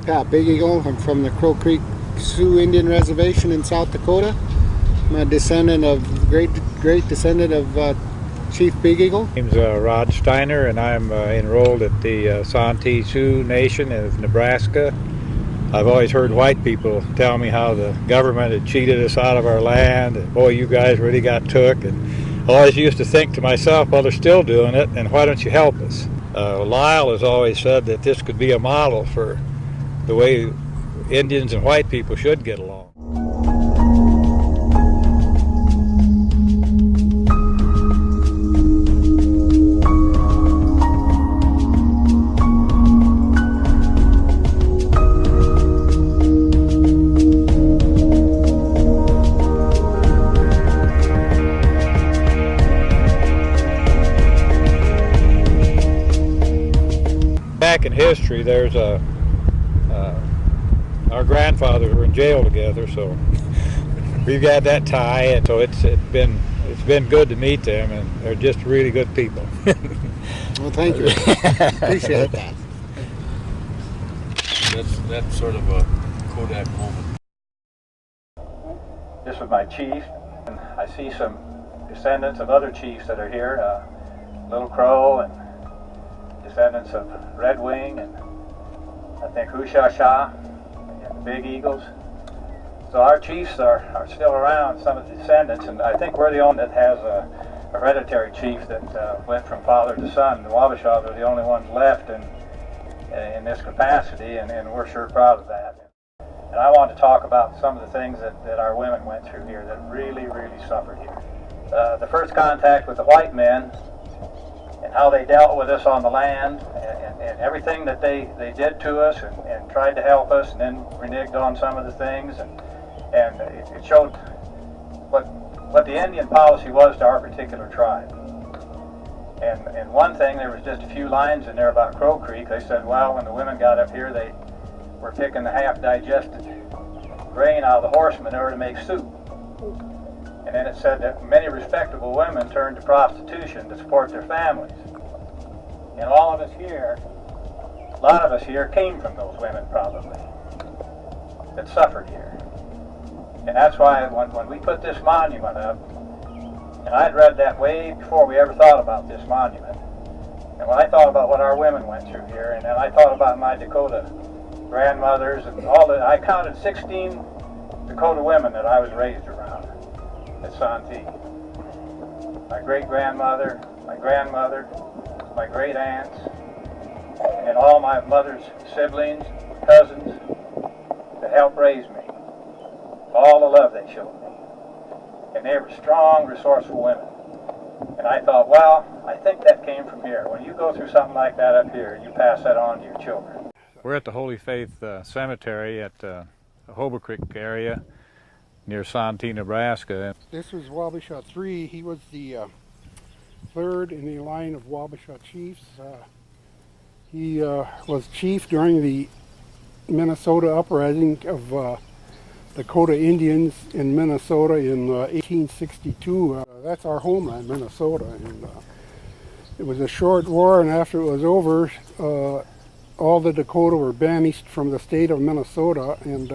Pat Big Eagle. I'm from the Crow Creek Sioux Indian Reservation in South Dakota. I'm a descendant of great descendant of Chief Big Eagle. My name's Rod Steiner, and I'm enrolled at the Santee Sioux Nation of Nebraska. I've always heard white people tell me how the government had cheated us out of our land, and boy, you guys really got took. And I always used to think to myself, well, they're still doing it, and why don't you help us? Lyle has always said that this could be a model for the way Indians and white people should get along. Back in history, there's our grandfathers were in jail together, so we've got that tie, and so it's been good to meet them, and they're just really good people. Well, thank you. Appreciate that. That's sort of a Kodak moment. This was my chief, and I see some descendants of other chiefs that are here, Little Crow and descendants of Red Wing, and I think Wabashas and the Big Eagles. So our chiefs are still around, some of the descendants, and I think we're the only that has a hereditary chief that went from father to son. The Wabashas are the only ones left in this capacity, and we're sure proud of that. And I want to talk about some of the things that our women went through here that really, really suffered here. The first contact with the white men, and how they dealt with us on the land, and everything that they did to us, and tried to help us, and then reneged on some of the things, and it showed what the Indian policy was to our particular tribe. And one thing, there was just a few lines in there about Crow Creek. They said, well, when the women got up here, they were picking the half-digested grain out of the horse manure to make soup. And then it said that many respectable women turned to prostitution to support their families. And all of us here, a lot of us here came from those women probably, that suffered here. And that's why when we put this monument up, and I'd read that way before we ever thought about this monument, and when I thought about what our women went through here, and then I thought about my Dakota grandmothers, and I counted 16 Dakota women that I was raised around at Santee. My great-grandmother, my grandmother, my great-aunts, and all my mother's siblings, cousins, that helped raise me. All the love they showed me. And they were strong, resourceful women. And I thought, well, I think that came from here. When you go through something like that up here, you pass that on to your children. We're at the Holy Faith Cemetery at the Hobo Creek area, near Santee, Nebraska. This was Wabashas 3. He was the third in the line of Wabashas chiefs. He was chief during the Minnesota uprising of Dakota Indians in Minnesota in 1862. That's our homeland, Minnesota. And it was a short war, and after it was over, all the Dakota were banished from the state of Minnesota, and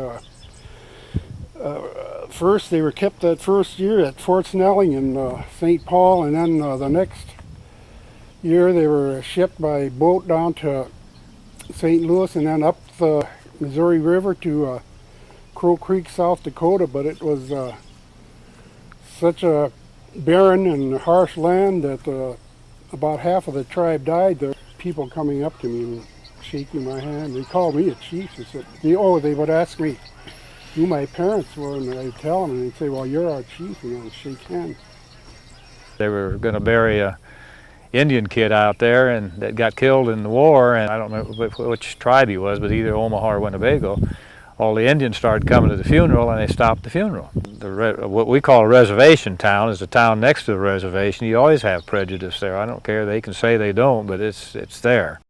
first they were kept that first year at Fort Snelling in St. Paul, and then the next year they were shipped by boat down to St. Louis and then up the Missouri River to Crow Creek, South Dakota. But it was such a barren and harsh land that about half of the tribe died. There were people coming up to me and shaking my hand. They called me a chief. They said, they would ask me who my parents were, and I'd tell them, and they'd say, well, you're our chief, and shake hands. They were going to bury a Indian kid out there and that got killed in the war, and I don't remember which tribe he was, but either Omaha or Winnebago. All the Indians started coming to the funeral, and they stopped the funeral. What we call a reservation town is a town next to the reservation. You always have prejudice there. I don't care. They can say they don't, but it's there.